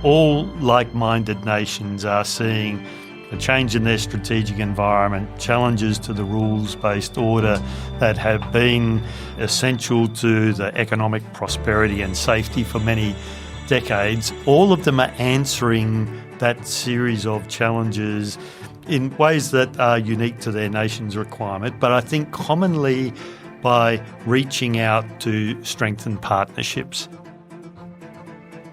all like-minded nations are seeing a change in their strategic environment, challenges to the rules-based order that have been essential to the economic prosperity and safety for many decades. All of them are answering that series of challenges in ways that are unique to their nation's requirement, but I think commonly by reaching out to strengthen partnerships.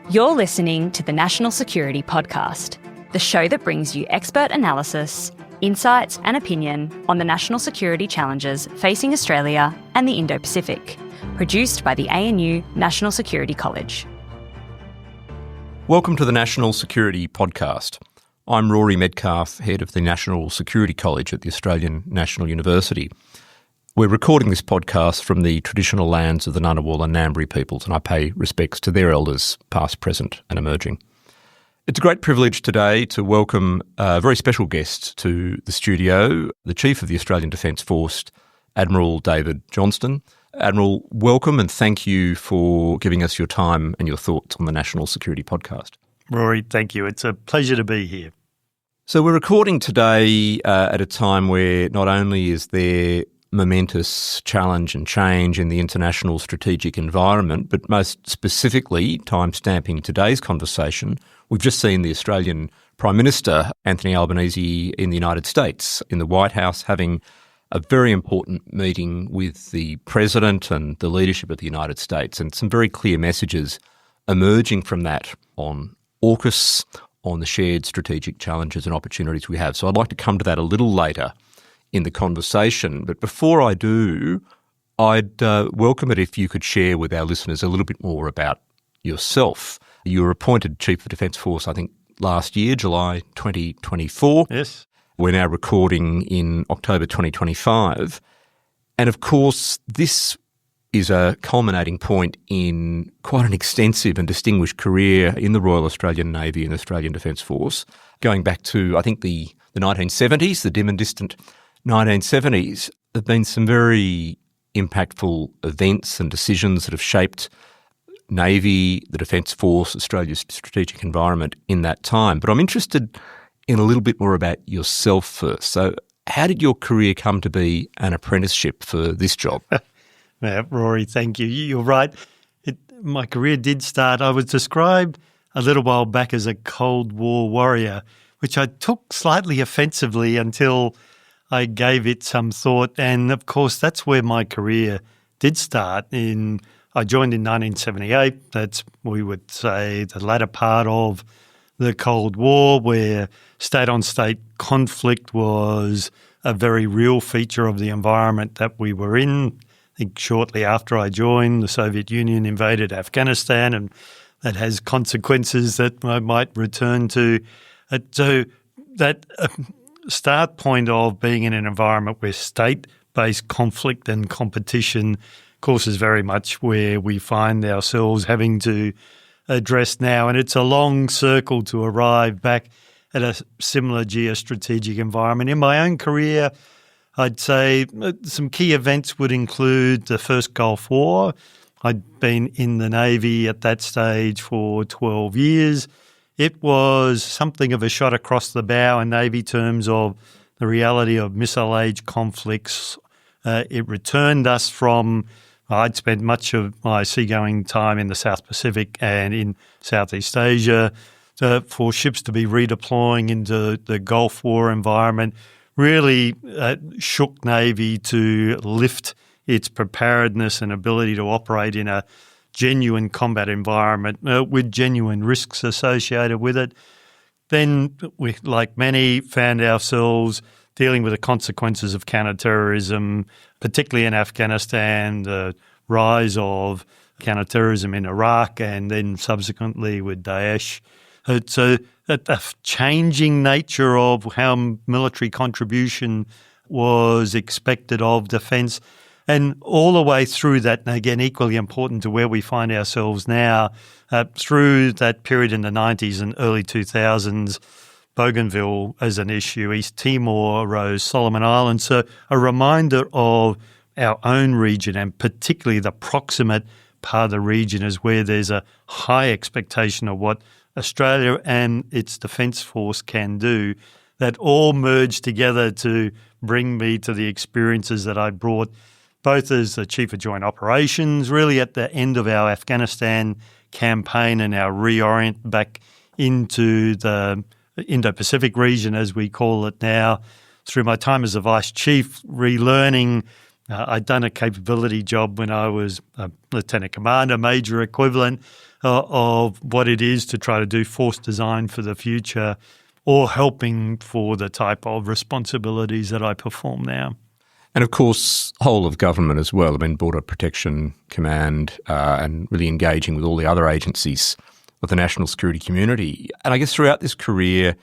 You're listening to the National Security Podcast, the show that brings you expert analysis, insights and opinion on the national security challenges facing Australia and the Indo-Pacific, produced by the ANU National Security College. Welcome to the National Security Podcast. I'm Rory Medcalf, Head of the National Security College at the Australian National University. We're recording this podcast from the traditional lands of the Ngunnawal and Ngambri peoples, and I pay respects to their elders, past, present and emerging. It's a great privilege today to welcome a very special guest to the studio, the Chief of the Australian Defence Force, Admiral David Johnston. Admiral, welcome and thank you for giving us your time and your thoughts on the National Security Podcast. Rory, thank you. It's a pleasure to be here. So we're recording today at a time where not only is there momentous challenge and change in the international strategic environment, but most specifically, time-stamping today's conversation, we've just seen the Australian Prime Minister, Anthony Albanese, in the United States, in the White House, having a very important meeting with the President and the leadership of the United States, and some very clear messages emerging from that on AUKUS, on the shared strategic challenges and opportunities we have. So I'd like to come to that a little later in the conversation. But before I do, I'd welcome it if you could share with our listeners a little bit more about yourself. You were appointed Chief of Defence Force, I think, last year, July 2024. Yes. We're now recording in October 2025. And of course, this is a culminating point in quite an extensive and distinguished career in the Royal Australian Navy and Australian Defence Force, going back to, I think, the 1970s, the dim and distant 1970s. There have been some very impactful events and decisions that have shaped Navy, the Defence Force, Australia's strategic environment in that time. But I'm interested in a little bit more about yourself first. So how did your career come to be an apprenticeship for this job? Yeah, Rory, thank you. You're right. My career did start, I was described a little while back as a Cold War warrior, which I took slightly offensively until I gave it some thought. And of course, that's where my career did start. I joined in 1978. That's, we would say, the latter part of the Cold War, where state-on-state conflict was a very real feature of the environment that we were in. I think shortly after I joined, the Soviet Union invaded Afghanistan, and that has consequences that I might return to. So that start point of being in an environment where state-based conflict and competition, of course, is very much where we find ourselves having to address now. And it's a long circle to arrive back at a similar geostrategic environment. In my own career, I'd say some key events would include the first Gulf War. I'd been in the Navy at that stage for 12 years. It was something of a shot across the bow in Navy terms of the reality of missile-age conflicts. It returned us from, I'd spent much of my seagoing time in the South Pacific and in Southeast Asia, for ships to be redeploying into the Gulf War environment really shook Navy to lift its preparedness and ability to operate in a genuine combat environment with genuine risks associated with it. Then we, like many, found ourselves dealing with the consequences of counterterrorism, particularly in Afghanistan, the rise of counterterrorism in Iraq, and then subsequently with Daesh. So the changing nature of how military contribution was expected of defence. And all the way through that, and again, equally important to where we find ourselves now, through that period in the 90s and early 2000s, Bougainville as an issue, East Timor arose, Solomon Islands. So a reminder of our own region, and particularly the proximate part of the region, is where there's a high expectation of what Australia and its Defence Force can do that all merged together to bring me to the experiences that I brought, both as the Chief of Joint Operations, really at the end of our Afghanistan campaign and our reorient back into the Indo-Pacific region, as we call it now, through my time as a Vice Chief, relearning. I'd done a capability job when I was a Lieutenant Commander, Major equivalent of what it is to try to do force design for the future, or helping for the type of responsibilities that I perform now. And of course, whole of government as well. I mean, Border Protection Command and really engaging with all the other agencies of the national security community. And I guess throughout this career,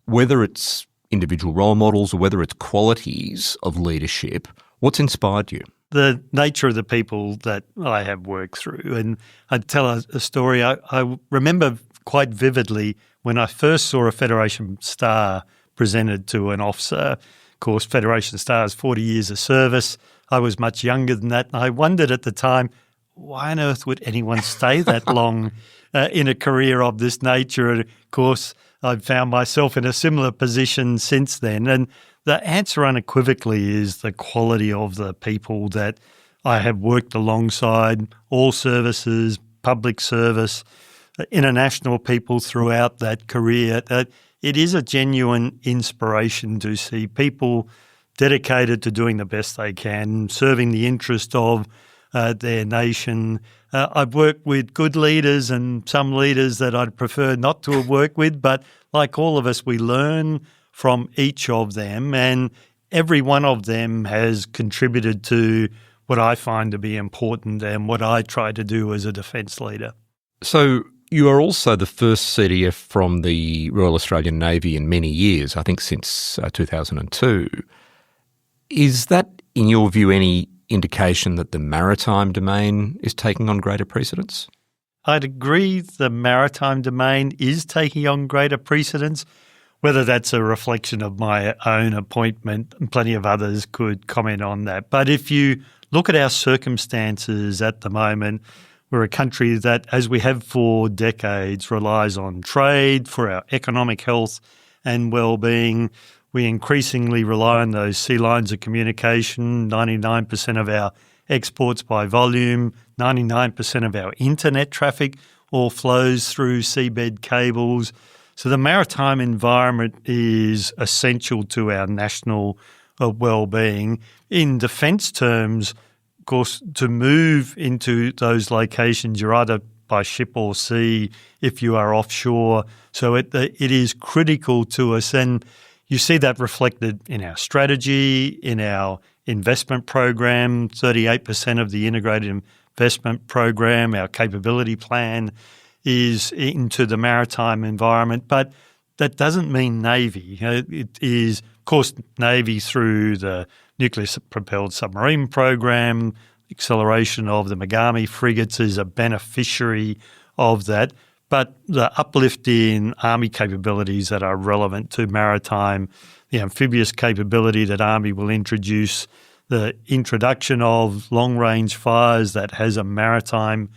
whether it's individual role models or whether it's qualities of leadership, what's inspired you? The nature of the people that I have worked through. And I'd tell a story. I remember quite vividly when I first saw a Federation Star presented to an officer. Of course, Federation Star is 40 years of service. I was much younger than that. And I wondered at the time, why on earth would anyone stay that long in a career of this nature? And of course, I've found myself in a similar position since then. And the answer unequivocally is the quality of the people that I have worked alongside, all services, public service, international people throughout that career. It is a genuine inspiration to see people dedicated to doing the best they can, serving the interest of their nation. I've worked with good leaders and some leaders that I'd prefer not to have worked with, but like all of us, we learn from each of them, and every one of them has contributed to what I find to be important and what I try to do as a defence leader. So you are also the first CDF from the Royal Australian Navy in many years, I think since 2002. Is that, in your view, any indication that the maritime domain is taking on greater precedence? I'd agree the maritime domain is taking on greater precedence. Whether that's a reflection of my own appointment, and plenty of others could comment on that. But if you look at our circumstances at the moment, we're a country that, as we have for decades, relies on trade for our economic health and well-being. We increasingly rely on those sea lines of communication, 99% of our exports by volume, 99% of our internet traffic all flows through seabed cables. So the maritime environment is essential to our national well-being. In defence terms, of course, to move into those locations, you're either by ship or sea if you are offshore. So it is critical to us, and you see that reflected in our strategy, in our investment program, 38% of the integrated investment program, our capability plan is into the maritime environment. But that doesn't mean Navy. It is, of course, Navy through the nuclear-propelled submarine program, acceleration of the Megami frigates is a beneficiary of that. But the uplift in Army capabilities that are relevant to maritime, the amphibious capability that Army will introduce, the introduction of long-range fires that has a maritime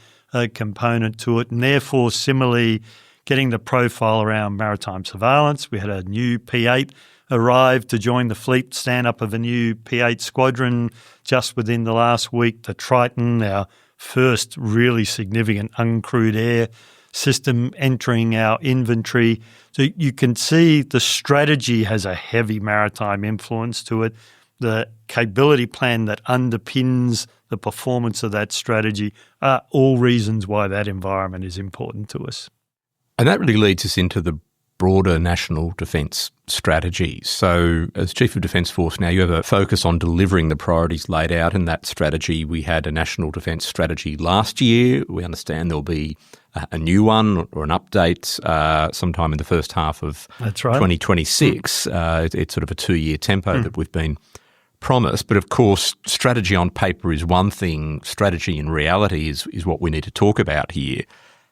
component to it, and therefore similarly getting the profile around maritime surveillance. We had a new P8 arrive to join the fleet, stand-up of a new P8 squadron just within the last week. The Triton, our first really significant uncrewed air system entering our inventory. So you can see the strategy has a heavy maritime influence to it. The capability plan that underpins the performance of that strategy are all reasons why that environment is important to us. And that really leads us into the broader national defence strategy. So as Chief of Defence Force now, you have a focus on delivering the priorities laid out in that strategy. We had a national defence strategy last year. We understand there'll be a new one or an update sometime in the first half of 2026. It's sort of a 2-year tempo that we've been promised. But of course, strategy on paper is one thing. Strategy in reality is what we need to talk about here.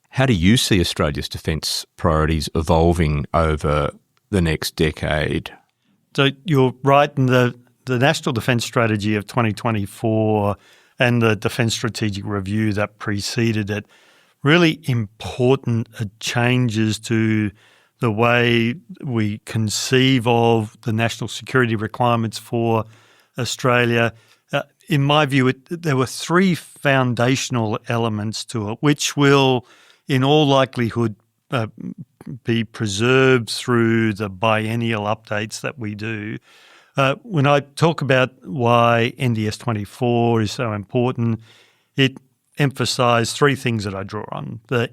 How do you see Australia's defence priorities evolving over the next decade? So you're right, in the National Defence Strategy of 2024 and the Defence Strategic Review that preceded it really important changes to the way we conceive of the national security requirements for Australia. In my view, there were three foundational elements to it, which will, in all likelihood, be preserved through the biennial updates that we do. When I talk about why NDS 24 is so important, it emphasised three things that I draw on. The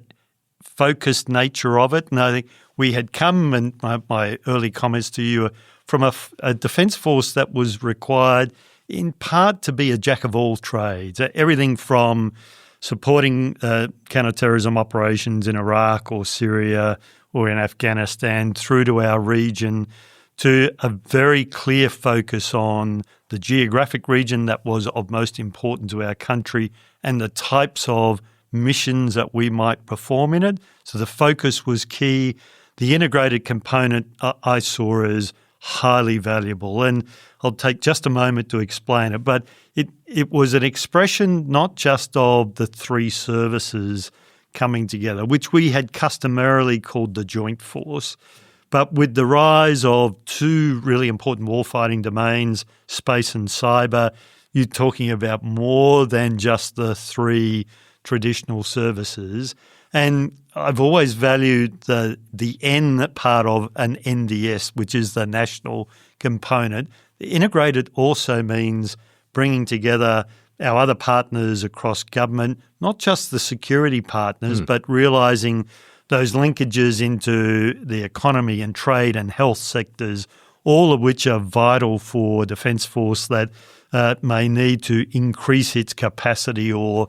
focused nature of it, and I think we had come, and my early comments to you, from a defence force that was required in part to be a jack of all trades, everything from supporting counter-terrorism operations in Iraq or Syria or in Afghanistan through to our region, to a very clear focus on the geographic region that was of most importance to our country and the types of missions that we might perform in it. So the focus was key. The integrated component I saw as highly valuable, and I'll take just a moment to explain it, but it was an expression not just of the three services coming together, which we had customarily called the Joint Force, but with the rise of two really important warfighting domains, space and cyber, you're talking about more than just the three traditional services. And I've always valued the N part of an NDS, which is the national component. Integrated also means bringing together our other partners across government, not just the security partners, but realising those linkages into the economy and trade and health sectors, all of which are vital for Defence Force that may need to increase its capacity or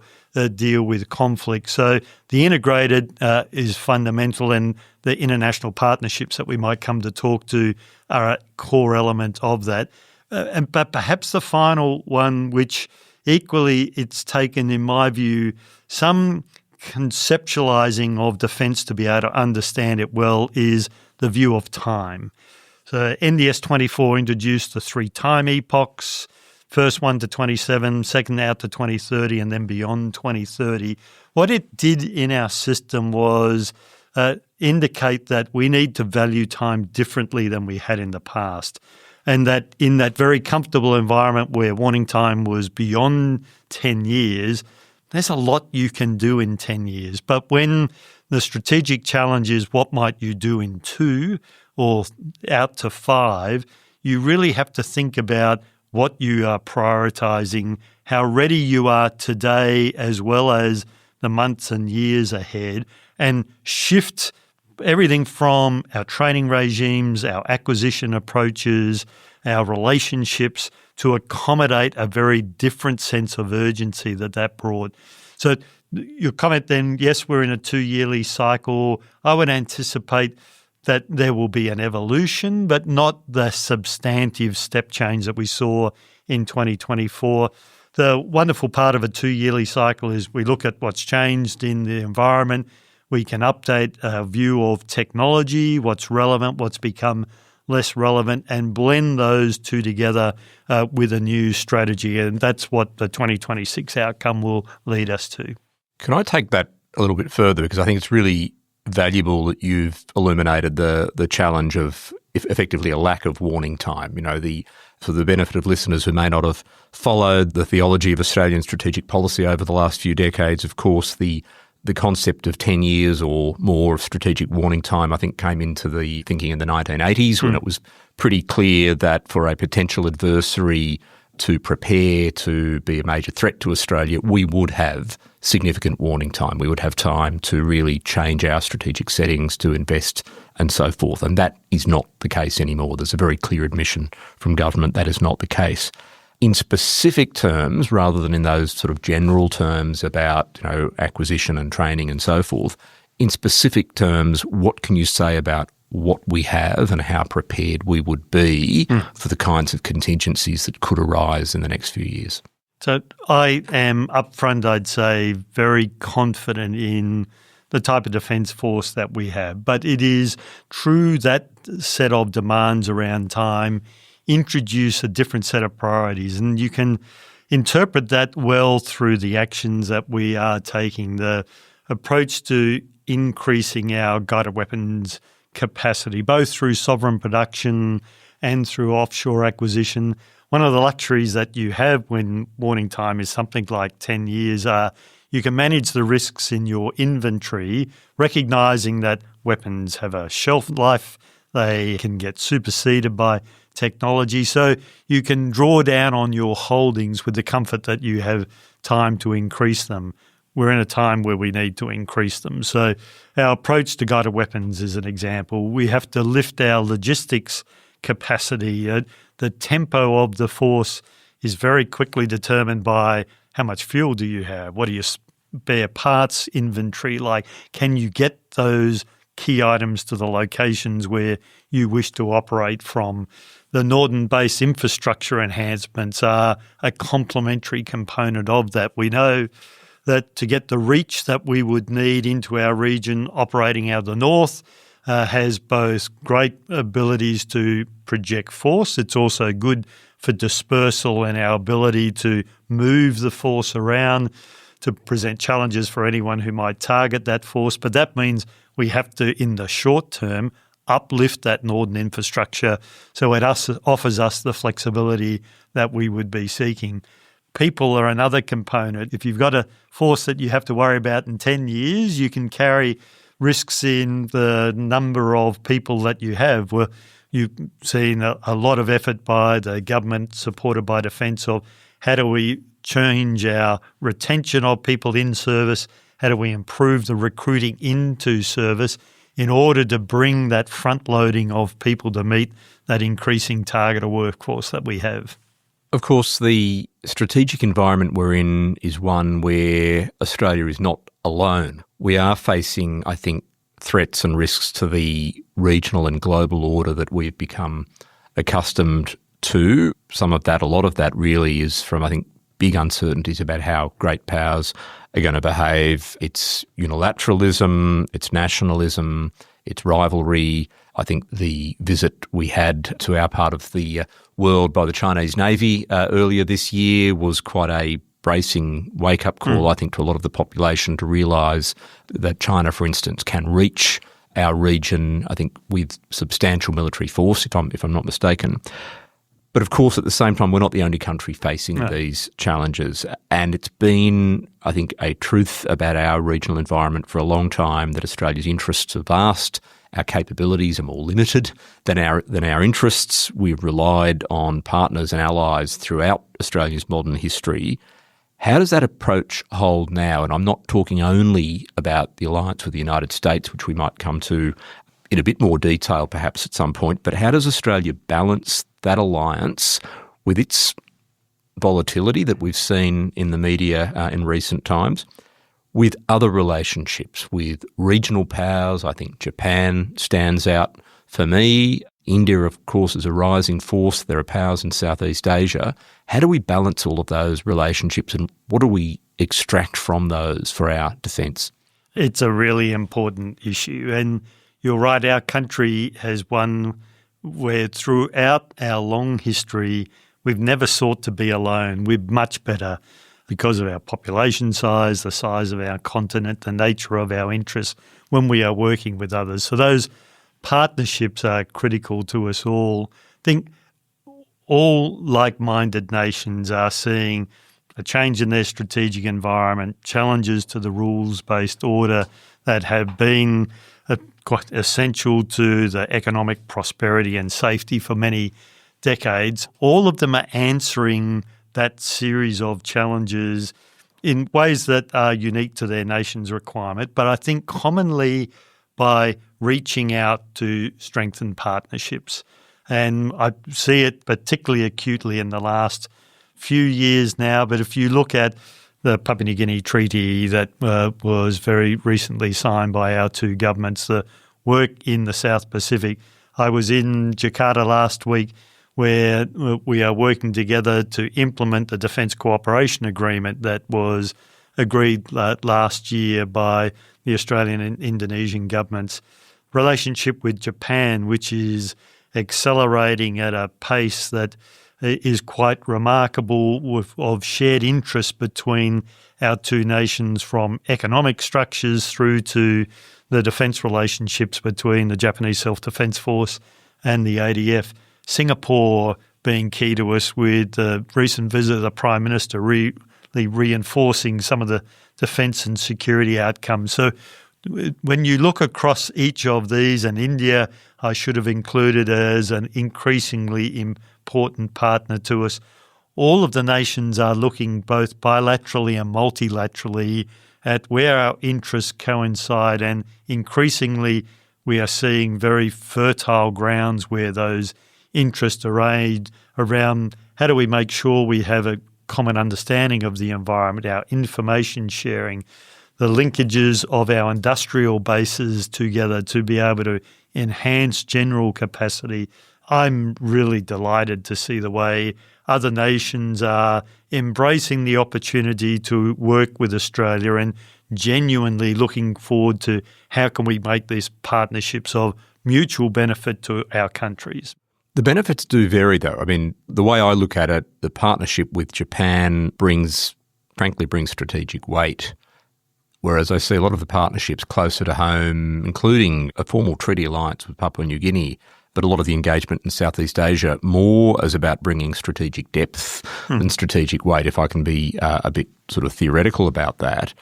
deal with conflict. So the integrated is fundamental, and the international partnerships that we might come to talk to are a core element of that. But perhaps the final one, which equally it's taken, in my view, some conceptualising of defence to be able to understand it well, is the view of time. So NDS 24 introduced the three time epochs, first one to 27, second out to 2030, and then beyond 2030. What it did in our system was indicate that we need to value time differently than we had in the past, and that in that very comfortable environment where warning time was beyond 10 years, there's a lot you can do in 10 years. But when the strategic challenge is what might you do in 2 or out to 5, you really have to think about what you are prioritising, how ready you are today as well as the months and years ahead, and shift everything from our training regimes, our acquisition approaches, our relationships to accommodate a very different sense of urgency that brought. So your comment then, yes, we're in a 2-yearly cycle. I would anticipate that there will be an evolution, but not the substantive step change that we saw in 2024. The wonderful part of a 2-yearly cycle is we look at what's changed in the environment. We can update our view of technology, what's relevant, what's become less relevant, and blend those two together with a new strategy. And that's what the 2026 outcome will lead us to. Can I take that a little bit further? Because I think it's really valuable that you've illuminated the challenge of effectively a lack of warning time. You know, for the benefit of listeners who may not have followed the theology of Australian strategic policy over the last few decades, of course, the concept of 10 years or more of strategic warning time, I think, came into the thinking in the 1980s when it was pretty clear that for a potential adversary to prepare to be a major threat to Australia, we would have significant warning time. We would have time to really change our strategic settings, to invest and so forth. And that is not the case anymore. There's a very clear admission from government that is not the case. In specific terms, rather than in those sort of general terms about, you know, acquisition and training and so forth, in specific terms, what can you say about what we have and how prepared we would be for the kinds of contingencies that could arise in the next few years? So I am upfront, I'd say, very confident in the type of defence force that we have. But it is true that set of demands around time introduce a different set of priorities, and you can interpret that well through the actions that we are taking. The approach to increasing our guided weapons capacity, both through sovereign production and through offshore acquisition. One of the luxuries that you have when warning time is something like 10 years you can manage the risks in your inventory, recognising that weapons have a shelf life, they can get superseded by technology, so you can draw down on your holdings with the comfort that you have time to increase them. We're in a time where we need to increase them. So our approach to guided weapons is an example. We have to lift our logistics capacity. The tempo of the force is very quickly determined by how much fuel do you have? What are your spare parts inventory like? Can you get those key items to the locations where you wish to operate from? The northern base infrastructure enhancements are a complementary component of that. We know that to get the reach that we would need into our region operating out of the north has both great abilities to project force. It's also good for dispersal and our ability to move the force around to present challenges for anyone who might target that force. But that means we have to, in the short term, uplift that northern infrastructure so it offers us the flexibility that we would be seeking. People are another component. If you've got a force that you have to worry about in 10 years, you can carry risks in the number of people that you have. Well, you've seen a lot of effort by the government, supported by Defence, of how do we change our retention of people in service, how do we improve the recruiting into service in order to bring that front loading of people to meet that increasing target of workforce that we have. Of course, the strategic environment we're in is one where Australia is not alone. We are facing, I think, threats and risks to the regional and global order that we've become accustomed to. Some of that, a lot of that really is from, I think, big uncertainties about how great powers are going to behave. It's unilateralism, it's nationalism, it's rivalry. I think the visit we had to our part of the world by the Chinese Navy earlier this year was quite a bracing wake-up call, I think, to a lot of the population to realise that China, for instance, can reach our region, I think, with substantial military force, if I'm not mistaken. But of course, at the same time, we're not the only country facing these challenges. And it's been, I think, a truth about our regional environment for a long time that Australia's interests are vast, our capabilities are more limited than our interests. We've relied on partners and allies throughout Australia's modern history. How does that approach hold now? And I'm not talking only about the alliance with the United States, which we might come to in a bit more detail perhaps at some point, but how does Australia balance that alliance with its volatility that we've seen in the media in recent times, with other relationships, with regional powers? I think Japan stands out for me. India, of course, is a rising force. There are powers in Southeast Asia. How do we balance all of those relationships, and what do we extract from those for our defence? It's a really important issue, and you're right, our country has one where throughout our long history we've never sought to be alone. We're much better because of our population size, the size of our continent, the nature of our interests when we are working with others. So those partnerships are critical to us all. I think all like-minded nations are seeing a change in their strategic environment, challenges to the rules-based order that have been quite essential to the economic prosperity and safety for many decades. All of them are answering that series of challenges in ways that are unique to their nation's requirement, but I think commonly by reaching out to strengthen partnerships. And I see it particularly acutely in the last few years now, but if you look at the Papua New Guinea Treaty that was very recently signed by our two governments, the work in the South Pacific. I was in Jakarta last week where we are working together to implement the Defence Cooperation Agreement that was agreed last year by the Australian and Indonesian governments. Relationship with Japan, which is accelerating at a pace that is quite remarkable of shared interest between our two nations, from economic structures through to the defence relationships between the Japanese Self-Defence Force and the ADF. Singapore being key to us, with the recent visit of the Prime Minister really reinforcing some of the defence and security outcomes. So when you look across each of these, and India I should have included as an increasingly important partner to us, all of the nations are looking both bilaterally and multilaterally at where our interests coincide, and increasingly we are seeing very fertile grounds where those interests are around how do we make sure we have a common understanding of the environment, our information sharing, the linkages of our industrial bases together to be able to enhance general capacity. I'm really delighted to see the way other nations are embracing the opportunity to work with Australia and genuinely looking forward to how can we make these partnerships of mutual benefit to our countries. The benefits do vary, though. I mean, the way I look at it, the partnership with Japan brings strategic weight, whereas I see a lot of the partnerships closer to home, including a formal treaty alliance with Papua New Guinea, but a lot of the engagement in Southeast Asia more is about bringing strategic depth than strategic weight, if I can be a bit sort of theoretical about that.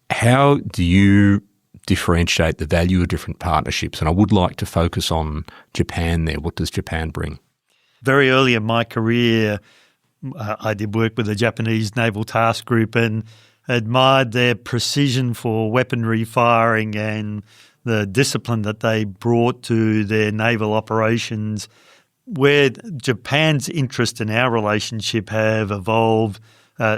How do you differentiate the value of different partnerships? And I would like to focus on Japan there. What does Japan bring? Very early in my career, I did work with the Japanese Naval Task Group and admired their precision for weaponry firing and the discipline that they brought to their naval operations. Where Japan's interest in our relationship have evolved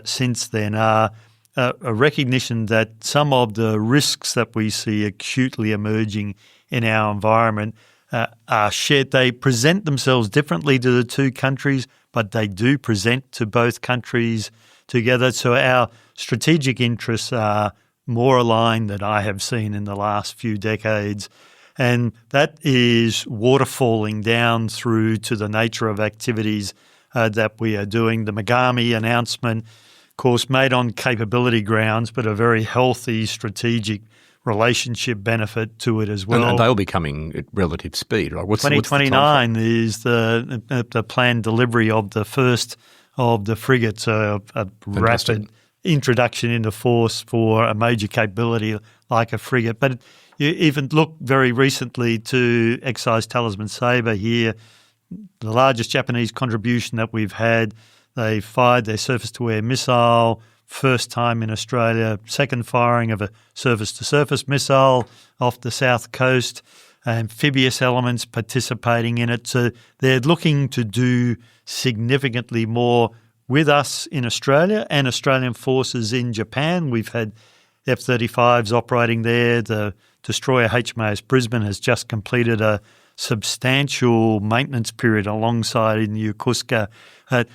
since then are a recognition that some of the risks that we see acutely emerging in our environment are shared. They present themselves differently to the two countries, but they do present to both countries together. So our strategic interests are more aligned than I have seen in the last few decades. And that is waterfalling down through to the nature of activities that we are doing. The Megami announcement, of course, made on capability grounds, but a very healthy strategic relationship benefit to it as well. And they'll be coming at relative speed, right? 2029 is the planned delivery of the first of the frigates, a rapid introduction into force for a major capability like a frigate. But you even look very recently to Exercise Talisman Sabre here, the largest Japanese contribution that we've had. They fired their surface-to-air missile, first time in Australia, second firing of a surface-to-surface missile off the south coast, amphibious elements participating in it. So they're looking to do significantly more with us in Australia and Australian forces in Japan. We've had F-35s operating there. The destroyer HMAS Brisbane has just completed a substantial maintenance period alongside in Yokosuka.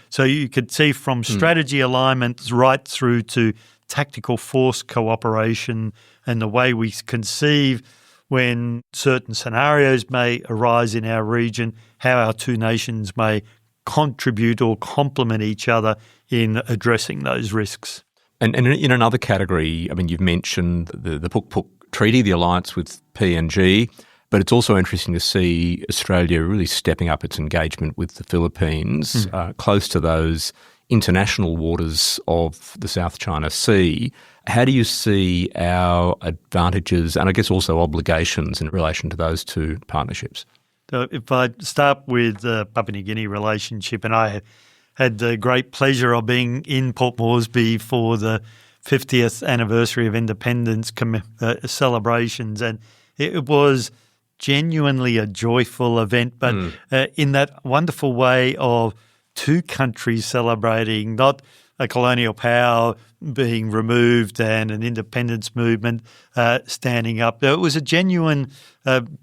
So you could see from strategy alignment right through to tactical force cooperation and the way we conceive when certain scenarios may arise in our region, how our two nations may contribute or complement each other in addressing those risks. And in another category, I mean, you've mentioned the Puk-Puk Treaty, the alliance with PNG, but it's also interesting to see Australia really stepping up its engagement with the Philippines, close to those international waters of the South China Sea. How do you see our advantages and I guess also obligations in relation to those two partnerships? So if I start with the Papua New Guinea relationship, and I had the great pleasure of being in Port Moresby for the 50th anniversary of independence celebrations, and it was genuinely a joyful event, but in that wonderful way of two countries celebrating, not a colonial power being removed and an independence movement standing up. It was a genuine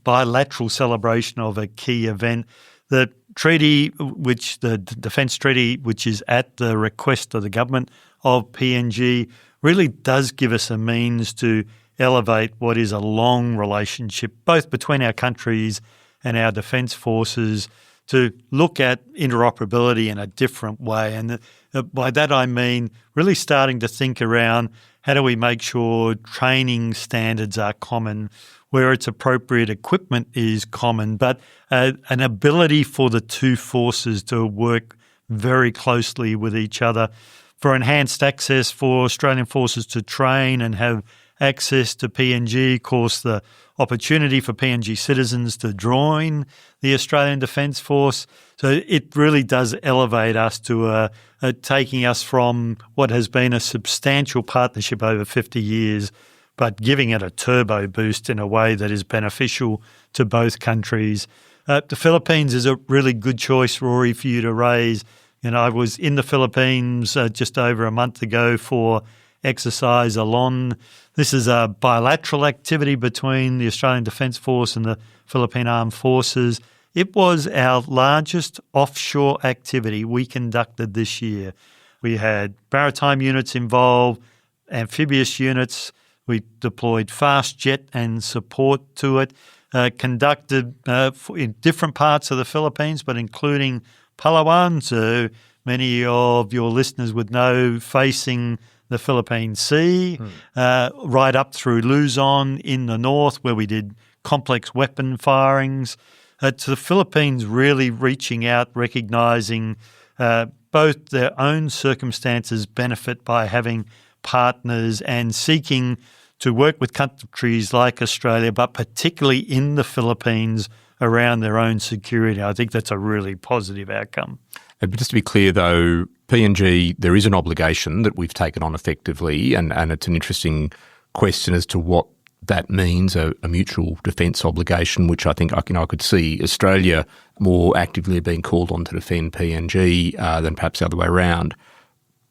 bilateral celebration of a key event. The treaty, the defence treaty, which is at the request of the government of PNG, really does give us a means to elevate what is a long relationship, both between our countries and our defence forces, to look at interoperability in a different way. And by that I mean really starting to think around how do we make sure training standards are common, where it's appropriate equipment is common, but an ability for the two forces to work very closely with each other, for enhanced access for Australian forces to train and have access to PNG, of course the opportunity for PNG citizens to join the Australian Defence Force. So it really does elevate us to taking us from what has been a substantial partnership over 50 years, but giving it a turbo boost in a way that is beneficial to both countries. The Philippines is a really good choice, Rory, for you to raise. I was in the Philippines just over a month ago for exercise Alon. This is a bilateral activity between the Australian Defence Force and the Philippine Armed Forces. It was our largest offshore activity we conducted this year. We had maritime units involved, amphibious units. We deployed fast jet and support to it, conducted in different parts of the Philippines, but including Palawan, so many of your listeners would know, facing the Philippine Sea, right up through Luzon in the north, where we did complex weapon firings, to the Philippines really reaching out, recognising both their own circumstances benefit by having partners and seeking to work with countries like Australia, but particularly in the Philippines around their own security. I think that's a really positive outcome. But just to be clear, though, PNG, there is an obligation that we've taken on effectively, and it's an interesting question as to what that means, a mutual defence obligation, which I think I could see Australia more actively being called on to defend PNG than perhaps the other way around.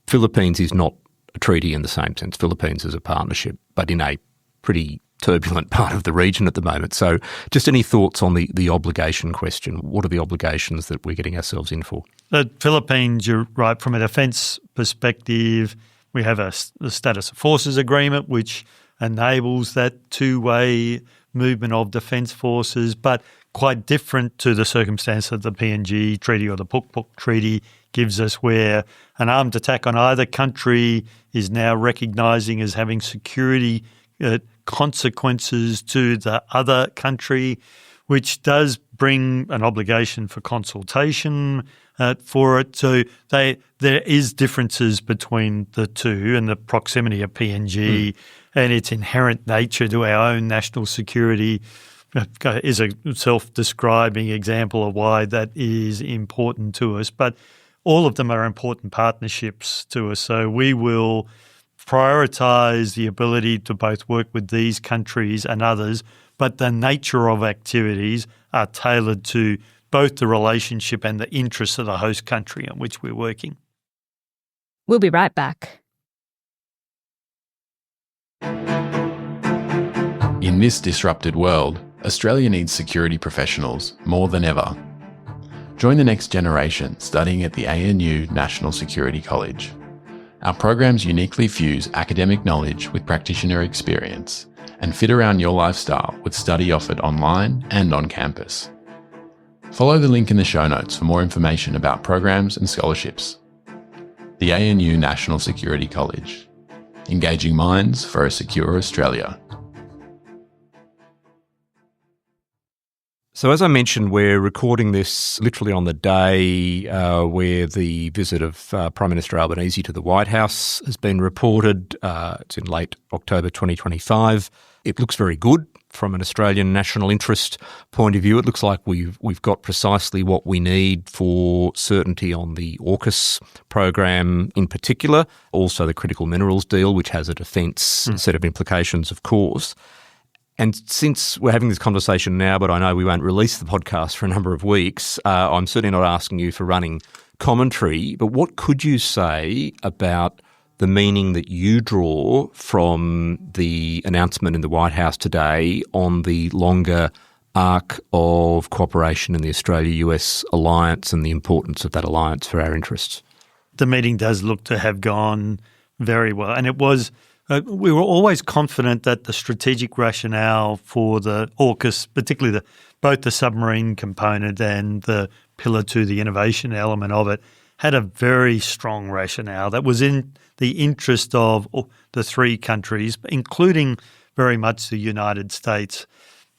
Philippines is not a treaty in the same sense. Philippines is a partnership, but in a pretty turbulent part of the region at the moment. So just any thoughts on the obligation question? What are the obligations that we're getting ourselves in for? The Philippines, you're right, from a defence perspective, we have the Status of Forces Agreement, which enables that two-way movement of defence forces, but quite different to the circumstance that the PNG Treaty or the Pukpuk Treaty gives us, where an armed attack on either country is now recognising as having security consequences to the other country, which does bring an obligation for consultation for it. So there is differences between the two, and the proximity of PNG and its inherent nature to our own national security is a self-describing example of why that is important to us. But all of them are important partnerships to us. So we will prioritise the ability to both work with these countries and others, but the nature of activities are tailored to both the relationship and the interests of the host country on which we're working. We'll be right back. In this disrupted world, Australia needs security professionals more than ever. Join the next generation studying at the ANU National Security College. Our programs uniquely fuse academic knowledge with practitioner experience and fit around your lifestyle with study offered online and on campus. Follow the link in the show notes for more information about programs and scholarships. The ANU National Security College. Engaging minds for a secure Australia. So as I mentioned, we're recording this literally on the day where the visit of Prime Minister Albanese to the White House has been reported. It's in late October 2025. It looks very good from an Australian national interest point of view. It looks like we've got precisely what we need for certainty on the AUKUS program in particular, also the critical minerals deal, which has a defence set of implications, of course. And since we're having this conversation now, but I know we won't release the podcast for a number of weeks, I'm certainly not asking you for running commentary, but what could you say about the meaning that you draw from the announcement in the White House today on the longer arc of cooperation in the Australia-US alliance and the importance of that alliance for our interests? The meeting does look to have gone very well, and it was... we were always confident that the strategic rationale for the AUKUS, particularly both the submarine component and the pillar 2, the innovation element of it, had a very strong rationale that was in the interest of the three countries, including very much the United States.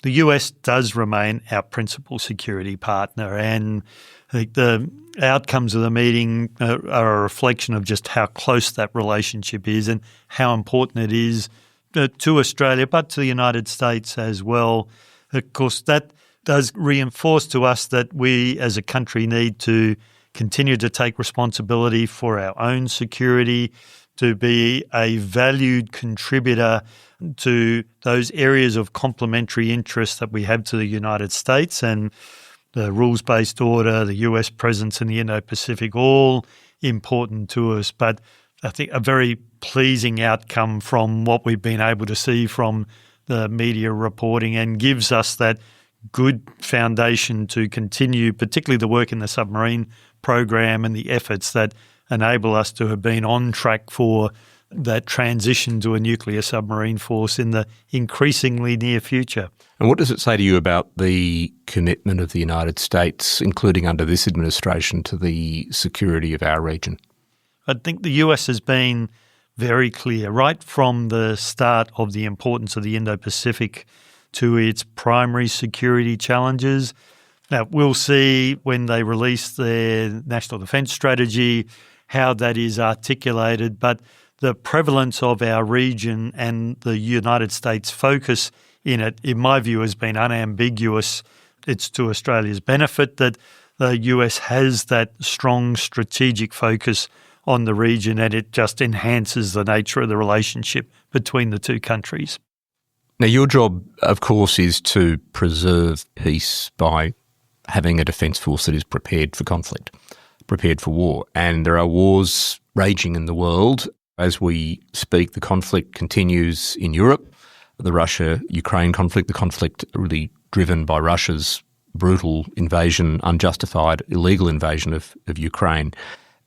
The US does remain our principal security partner, and I think the outcomes of the meeting are a reflection of just how close that relationship is and how important it is to Australia, but to the United States as well. Of course, that does reinforce to us that we as a country need to continue to take responsibility for our own security, to be a valued contributor to those areas of complementary interest that we have to the United States, and the rules-based order, the US presence in the Indo-Pacific, all important to us. But I think a very pleasing outcome from what we've been able to see from the media reporting, and gives us that good foundation to continue, particularly the work in the submarine program and the efforts that enable us to have been on track for that transition to a nuclear submarine force in the increasingly near future. And what does it say to you about the commitment of the United States, including under this administration, to the security of our region? I think the US has been very clear right from the start of the importance of the Indo-Pacific to its primary security challenges. Now, we'll see when they release their national defence strategy how that is articulated, but the prevalence of our region and the United States' focus in it, in my view, has been unambiguous. It's to Australia's benefit that the US has that strong strategic focus on the region, and it just enhances the nature of the relationship between the two countries. Now, your job, of course, is to preserve peace by having a defence force that is prepared for conflict, prepared for war. And there are wars raging in the world. As we speak, the conflict continues in Europe, the Russia-Ukraine conflict, the conflict really driven by Russia's brutal invasion, unjustified, illegal invasion of Ukraine.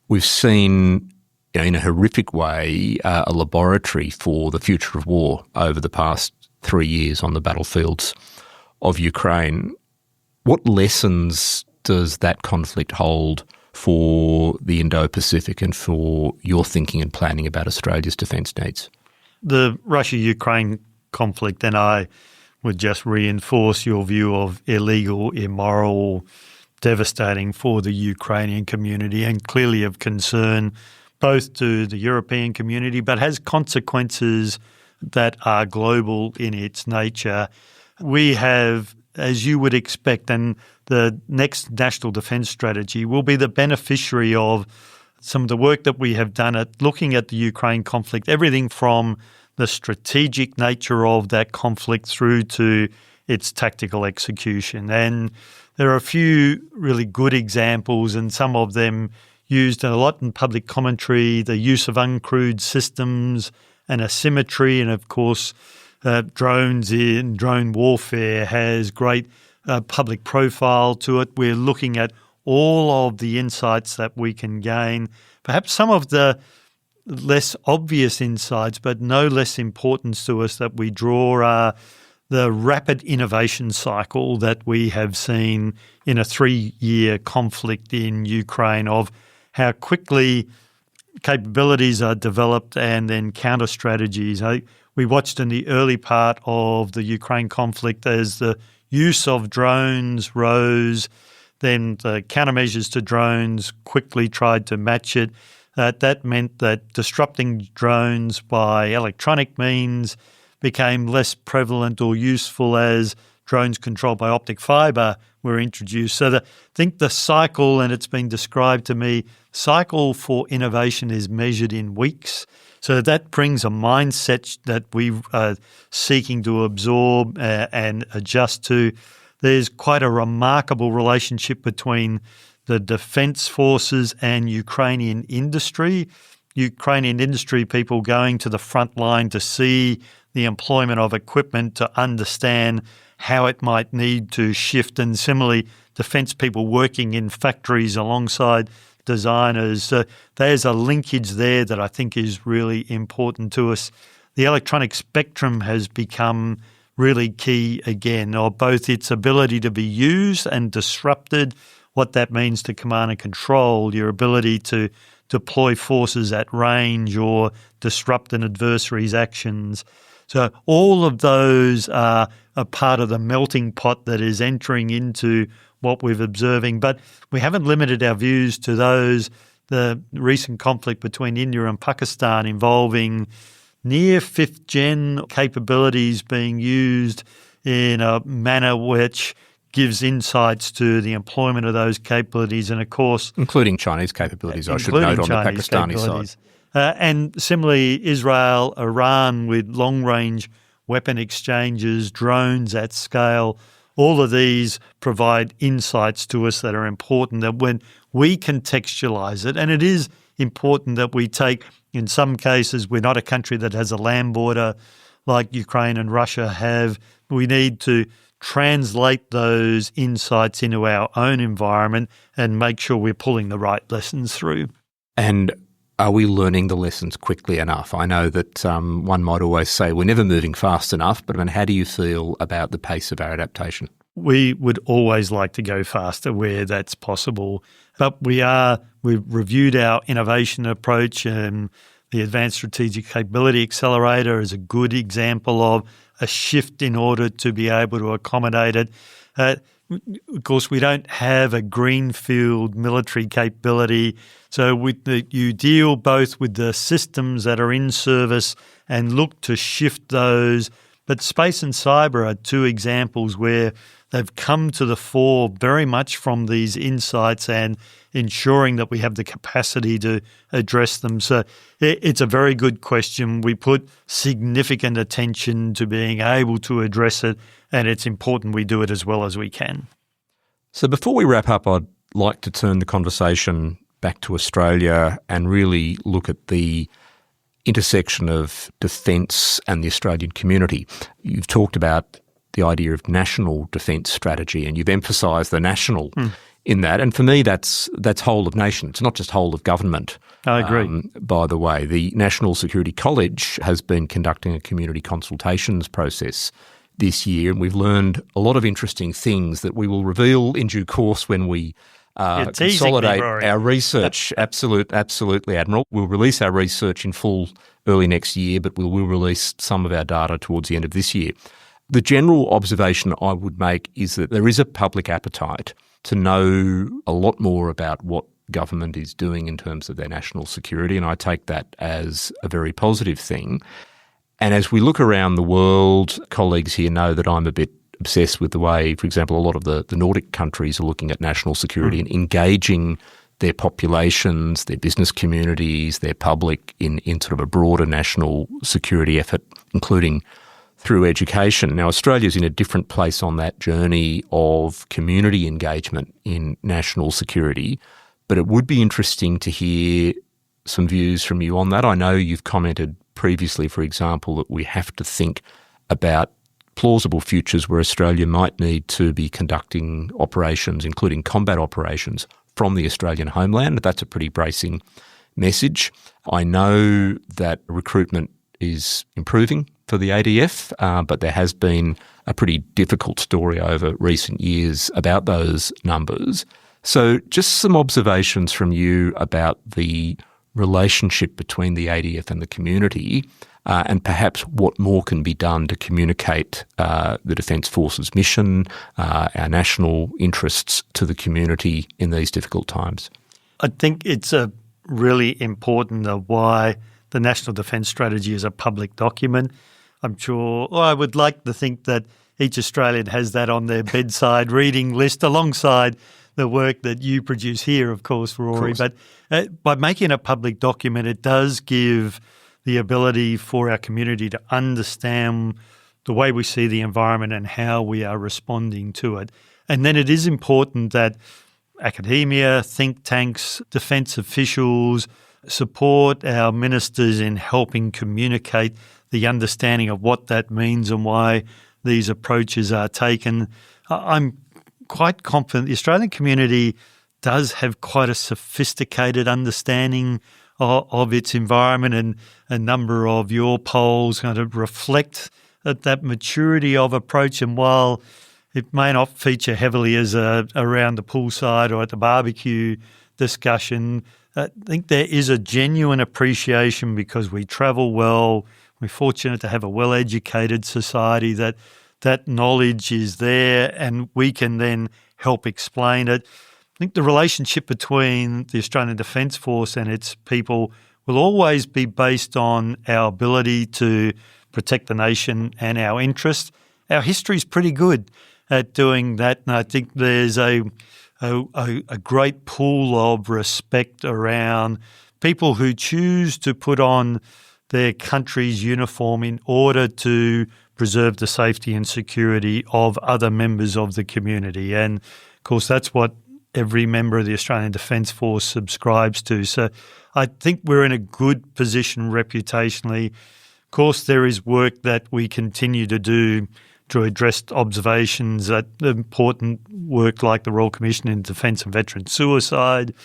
We've seen, in a horrific way, a laboratory for the future of war over the past 3 years on the battlefields of Ukraine. What lessons does that conflict hold for the Indo-Pacific and for your thinking and planning about Australia's defence needs? The Russia-Ukraine conflict, and I would just reinforce your view of illegal, immoral, devastating for the Ukrainian community, and clearly of concern both to the European community, but has consequences that are global in its nature. We have, as you would expect, and the next National Defence Strategy will be the beneficiary of some of the work that we have done at looking at the Ukraine conflict, everything from the strategic nature of that conflict through to its tactical execution. And there are a few really good examples, and some of them used a lot in public commentary, the use of uncrewed systems and asymmetry, and of course drones in drone warfare has great public profile to it. We're looking at all of the insights that we can gain. Perhaps some of the less obvious insights, but no less importance to us that we draw are the rapid innovation cycle that we have seen in a 3-year conflict in Ukraine, of how quickly capabilities are developed and then counter strategies. We watched in the early part of the Ukraine conflict as the use of drones rose, then the countermeasures to drones quickly tried to match it. That meant that disrupting drones by electronic means became less prevalent or useful as drones controlled by optic fibre were introduced. So I think the cycle, and it's been described to me, cycle for innovation is measured in weeks. So that brings a mindset that we are seeking to absorb and adjust to. There's quite a remarkable relationship between the defence forces and Ukrainian industry. Ukrainian industry people going to the front line to see the employment of equipment, to understand how it might need to shift, and similarly defence people working in factories alongside designers. There's a linkage there that I think is really important to us. The electronic spectrum has become really key again, of both its ability to be used and disrupted, what that means to command and control, your ability to deploy forces at range or disrupt an adversary's actions. So all of those are a part of the melting pot that is entering into what we're observing. But we haven't limited our views to those. The recent conflict between India and Pakistan involving near fifth-gen capabilities being used in a manner which gives insights to the employment of those capabilities and, of course... Including Chinese capabilities, I should note, on the Pakistani side. And similarly, Israel, Iran with long-range weapon exchanges, drones at scale, all of these provide insights to us that are important, that when we contextualize it, and it is important that we take, in some cases, we're not a country that has a land border like Ukraine and Russia have. We need to translate those insights into our own environment and make sure we're pulling the right lessons through. And are we learning the lessons quickly enough? I know that one might always say we're never moving fast enough, but I mean, how do you feel about the pace of our adaptation? We would always like to go faster where that's possible, but we've reviewed our innovation approach, and the Advanced Strategic Capability Accelerator is a good example of a shift in order to be able to accommodate it. Of course, we don't have a greenfield military capability, so you deal both with the systems that are in service and look to shift those. But space and cyber are two examples where they've come to the fore very much from these insights and ensuring that we have the capacity to address them. So it's a very good question. We put significant attention to being able to address it, and it's important we do it as well as we can. So before we wrap up, I'd like to turn the conversation back to Australia and really look at the intersection of defence and the Australian community. You've talked about the idea of national defence strategy, and you've emphasised the national in that. And for me, that's whole of nation. It's not just whole of government. I agree. By the way, the National Security College has been conducting a community consultations process this year, and we've learned a lot of interesting things that we will reveal in due course when we consolidate our research. Absolutely, Admiral. We'll release our research in full early next year, but we will release some of our data towards the end of this year. The general observation I would make is that there is a public appetite to know a lot more about what government is doing in terms of their national security, and I take that as a very positive thing. And as we look around the world, colleagues here know that I'm a bit obsessed with the way, for example, a lot of the Nordic countries are looking at national security and engaging their populations, their business communities, their public in sort of a broader national security effort, including through education. Now, Australia's in a different place on that journey of community engagement in national security, but it would be interesting to hear some views from you on that. I know you've commented previously, for example, that we have to think about plausible futures where Australia might need to be conducting operations, including combat operations, from the Australian homeland. That's a pretty bracing message. I know that recruitment is improving for the ADF, but there has been a pretty difficult story over recent years about those numbers. So just some observations from you about the relationship between the ADF and the community, and perhaps what more can be done to communicate the Defence Force's mission, our national interests to the community in these difficult times. I think it's a really important why the National Defence Strategy is a public document. I'm sure, or I would like to think that each Australian has that on their bedside reading list alongside the work that you produce here, of course, Rory. But by making a public document, it does give the ability for our community to understand the way we see the environment and how we are responding to it. And then it is important that academia, think tanks, defence officials support our ministers in helping communicate the understanding of what that means and why these approaches are taken. I'm quite confident the Australian community does have quite a sophisticated understanding of its environment, and a number of your polls kind of reflect that maturity of approach. And while It may not feature heavily as around the poolside or at the barbecue discussion. I think there is a genuine appreciation because we travel well. We're fortunate to have a well-educated society that knowledge is there and we can then help explain it. I think the relationship between the Australian Defence Force and its people will always be based on our ability to protect the nation and our interests. Our history is pretty good at doing that, and I think there's a great pool of respect around people who choose to put on their country's uniform in order to preserve the safety and security of other members of the community. And, of course, that's what every member of the Australian Defence Force subscribes to. So I think we're in a good position reputationally. Of course, there is work that we continue to do to address observations at important work like the Royal Commission into Defence and Veteran Suicide,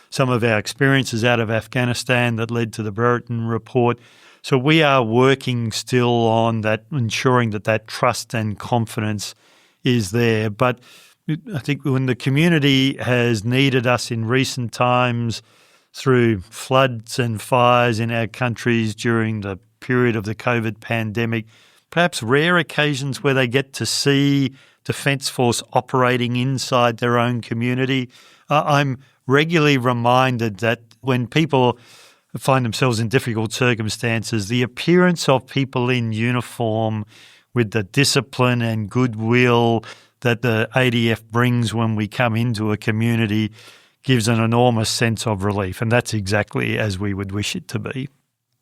some of our experiences out of Afghanistan that led to the Brereton Report. So we are working still on that, ensuring that trust and confidence is there. But I think when the community has needed us in recent times through floods and fires in our countries during the period of the COVID pandemic, perhaps rare occasions where they get to see Defence Force operating inside their own community. I'm regularly reminded that when people find themselves in difficult circumstances, the appearance of people in uniform with the discipline and goodwill that the ADF brings when we come into a community gives an enormous sense of relief, and that's exactly as we would wish it to be.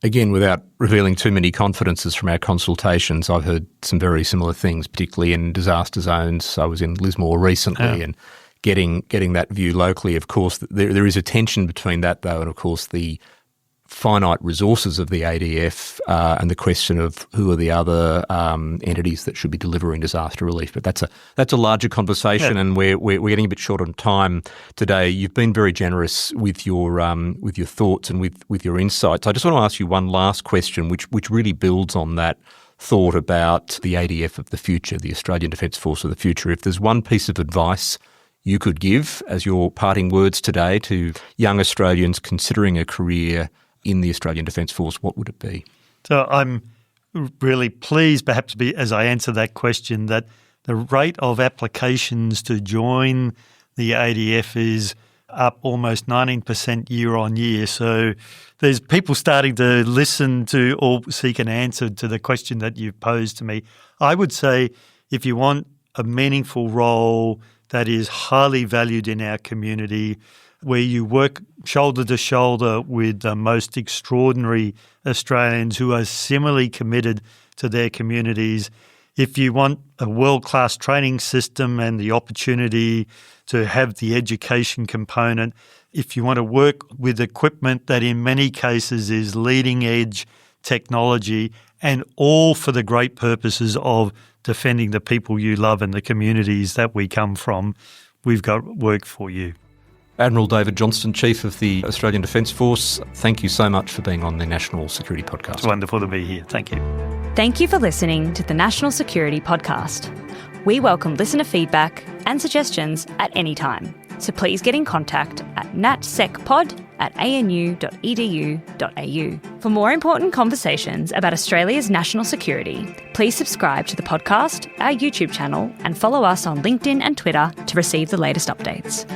Again, without revealing too many confidences from our consultations, I've heard some very similar things, particularly in disaster zones. I was in Lismore recently and getting that view locally. Of course, there is a tension between that, though, and of course the finite resources of the ADF and the question of who are the other entities that should be delivering disaster relief. But that's a larger conversation, and we're getting a bit short on time today. You've been very generous with your thoughts and with your insights. I just want to ask you one last question, which really builds on that thought about the ADF of the future, the Australian Defence Force of the future. If there's one piece of advice you could give as your parting words today to young Australians considering a career in the Australian Defence Force, what would it be? So I'm really pleased, perhaps, as I answer that question, that the rate of applications to join the ADF is up almost 19% year on year. So there's people starting to listen to or seek an answer to the question that you've posed to me. I would say if you want a meaningful role that is highly valued in our community, where you work shoulder to shoulder with the most extraordinary Australians who are similarly committed to their communities. If you want a world-class training system and the opportunity to have the education component, if you want to work with equipment that in many cases is leading-edge technology, and all for the great purposes of defending the people you love and the communities that we come from, we've got work for you. Admiral David Johnston, Chief of the Australian Defence Force, thank you so much for being on the National Security Podcast. It's wonderful to be here. Thank you. Thank you for listening to the National Security Podcast. We welcome listener feedback and suggestions at any time, so please get in contact at natsecpod@anu.edu.au. For more important conversations about Australia's national security, please subscribe to the podcast, our YouTube channel, and follow us on LinkedIn and Twitter to receive the latest updates.